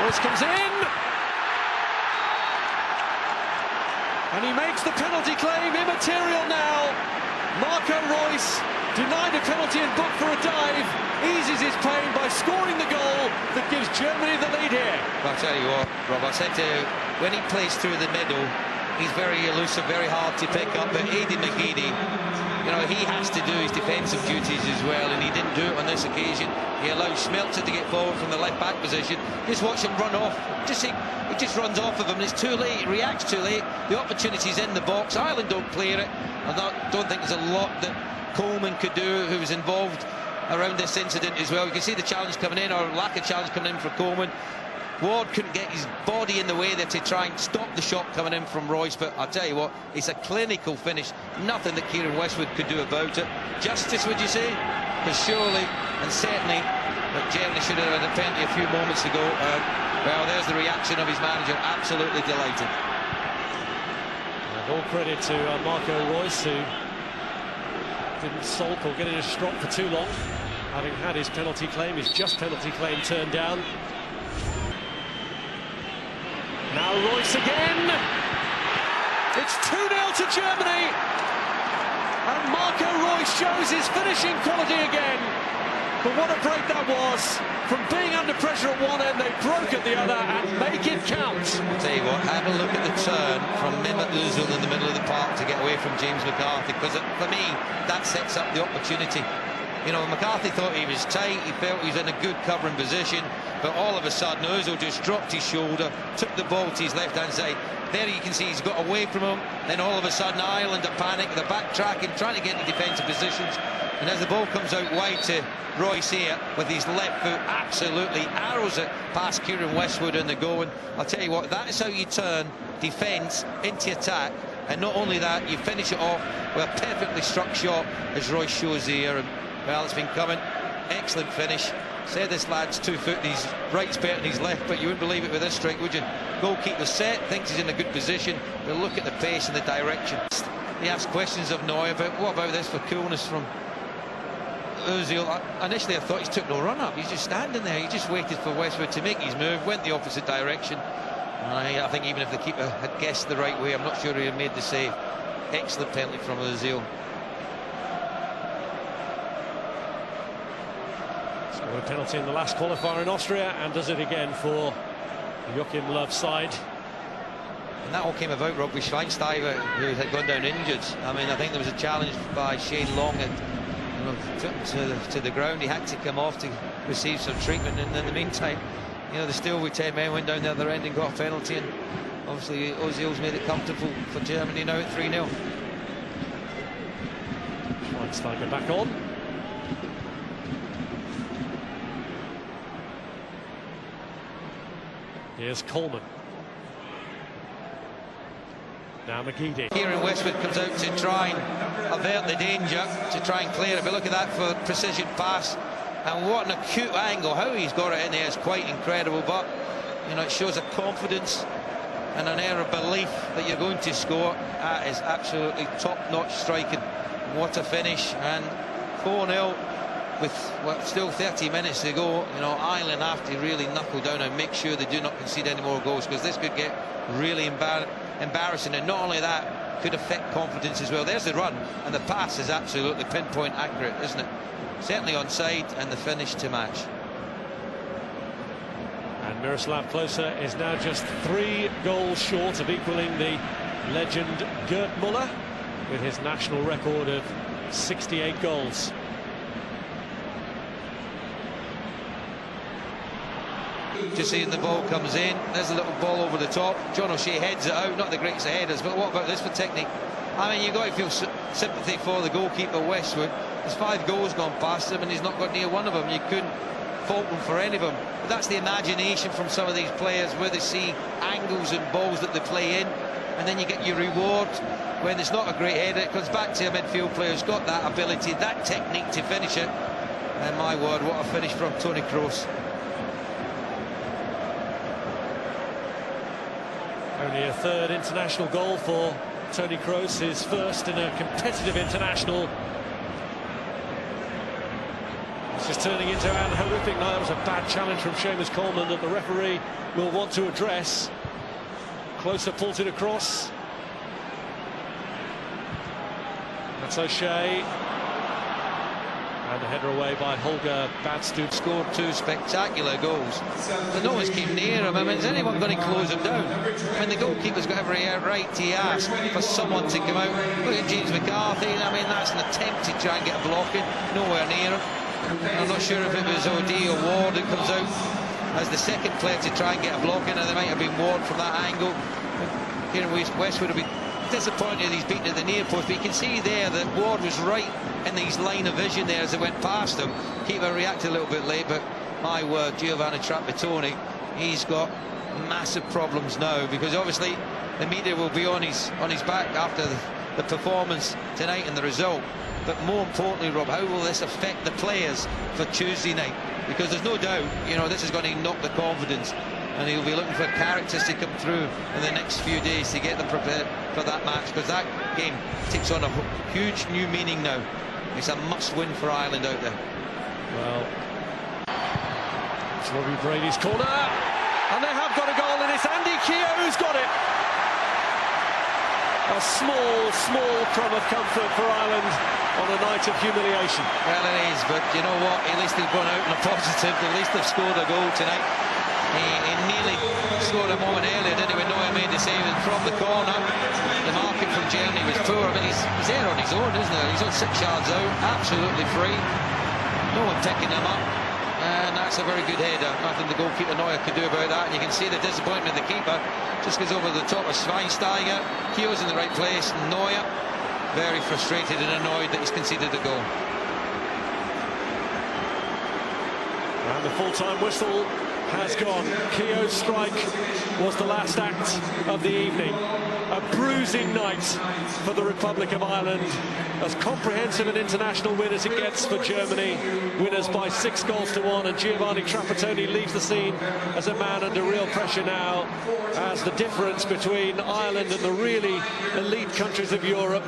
Reus comes in. And he makes the penalty claim immaterial now. Reus, denied a penalty and booked for a dive, eases his pain by scoring the goal that gives Germany the lead here. I'll tell you what, Rob, I said to you, when he plays through the middle, he's very elusive, very hard to pick up. But Aidan McGeady, you know, he has to do his defensive duties as well, and he didn't do it on this occasion. He allowed Schmelzer to get forward from the left-back position. Just watch him run off. He just runs off of him. It's too late. He reacts too late. The opportunity's in the box. Ireland don't clear it. I don't think there's a lot that Coleman could do, who was involved around this incident as well. You can see the challenge coming in, or lack of challenge coming in for Coleman. Ward couldn't get his body in the way there to try and stop the shot coming in from Reus, but I'll tell you what, it's a clinical finish. Nothing that Kieran Westwood could do about it. Justice, would you say? Because surely and certainly that Germany should have had a penalty a few moments ago. Well, there's the reaction of his manager. Absolutely delighted. And all credit to Reus, who didn't sulk or get in a strop for too long, having had his penalty claim, his just penalty claim, turned down. Now Reus again. It's 2-0 to Germany. And Reus shows his finishing quality again. But what a break that was. From being under pressure at one end, they broke at the other and make it count. I'll tell you what, have a look at the turn from Mesut Özil in the middle of the park to get away from James McCarthy, because for me, that sets up the opportunity. You know, McCarthy thought he was tight, he felt he was in a good covering position, but all of a sudden Özil just dropped his shoulder, took the ball to his left-hand side. There you can see he's got away from him, then all of a sudden Ireland are panic, they're backtracking, trying to get into defensive positions, and as the ball comes out wide to Reus here, with his left foot, absolutely arrows it past Kieran Westwood in the goal. And I'll tell you what, that is how you turn defence into attack, and not only that, you finish it off with a perfectly struck shot, as Reus shows here. And well, it's been coming. Excellent finish. Said this lad's 2 foot, his right's better than his left, but you wouldn't believe it with this strike, would you? Goalkeeper set, thinks he's in a good position, but look at the pace and the direction. He asks questions of Neuer, but what about this for coolness from Özil? Initially I thought he took no run up, he's just standing there, he just waited for Westwood to make his move, went the opposite direction. I think even if the keeper had guessed the right way, I'm not sure he had made the save. Excellent penalty from Özil. Scored a penalty in the last qualifier in Austria and does it again for Joachim Löw's side. And that all came about, Rob, with Schweinsteiger, who had gone down injured. I mean, I think there was a challenge by Shane Long and took him to the ground. He had to come off to receive some treatment, and in the meantime, you know, the still with 10 men went down the other end and got a penalty, and obviously Ozil's made it comfortable for Germany now at 3-0. Schweinsteiger back on. Here's Coleman. Now McGeady. Kieran Westwood comes out to try and avert the danger, to try and clear it. But look at that for precision pass. And what an acute angle. How he's got it in there is quite incredible. But, you know, it shows a confidence and an air of belief that you're going to score. That is absolutely top-notch striking. What a finish. And 4-0 with still 30 minutes to go. You know, Ireland have to really knuckle down and make sure they do not concede any more goals, because this could get really embarrassing. And not only that, could affect confidence as well. There's the run, and the pass is absolutely pinpoint accurate, isn't it? Certainly onside, and the finish to match. And Miroslav Klose is now just 3 goals short of equaling the legend Gerd Müller with his national record of 68 goals. Just seeing the ball comes in, there's a little ball over the top. John O'Shea heads it out, not the greatest of headers, but what about this for technique? I mean, you've got to feel sympathy for the goalkeeper Westwood. There's 5 goals gone past him and he's not got near one of them. You couldn't fault him for any of them. But that's the imagination from some of these players, where they see angles and balls that they play in, and then you get your reward when it's not a great header. It comes back to a midfield player who's got that ability, that technique to finish it. And my word, what a finish from Toni Kroos. Only a 3rd international goal for Toni Kroos, his first in a competitive international. This is turning into an horrific night. That was a bad challenge from Seamus Coleman that the referee will want to address. Closer pulled it across. That's O'Shea. And the header away by Holger Badstue. Scored 2 spectacular goals. But no one's came near him. I mean, is anyone going to close him down? I mean, the goalkeeper's got every right to ask for someone to come out. Look at James McCarthy. I mean, that's an attempt to try and get a blocking. Nowhere near him. I'm not sure if it was OD or Ward that comes out as the second player to try and get a blocking, and there might have been Ward from that angle. Here West would have been disappointed he's beaten at the near post, but you can see there that Ward was right in his line of vision there as it went past him. Keeper reacted a little bit late, but my word, Giovanni Trapattoni, he's got massive problems now, because obviously the media will be on his back after the performance tonight and the result. But more importantly, Rob, how will this affect the players for Tuesday night? Because there's no doubt, you know, this is going to knock the confidence, and he'll be looking for characters to come through in the next few days to get them prepared for that match, because that game takes on a huge new meaning now. It's a must-win for Ireland out there. Well, it's Robbie Brady's corner, and they have got a goal, and it's Andy Keogh who's got it. A small crumb of comfort for Ireland on a night of humiliation. Well, it is, but you know what? At least they've gone out in a positive. At least they've scored a goal tonight. He nearly scored a moment earlier, didn't he, when Neuer made the save, and from the corner, the marking from Germany was poor. I mean, he's there on his own, isn't he? He's on 6 yards out, absolutely free. No one picking him up. And that's a very good header. Nothing the goalkeeper Neuer could do about that. And you can see the disappointment of the keeper. Just goes over the top of Schweinsteiger. Keogh's in the right place. Neuer very frustrated and annoyed that he's conceded a goal. And the full-time whistle has gone. Keogh's strike was the last act of the evening. A bruising night for the Republic of Ireland. As comprehensive an international win as it gets for Germany. Winners by 6-1, and Giovanni Trapattoni leaves the scene as a man under real pressure now, as the difference between Ireland and the really elite countries of Europe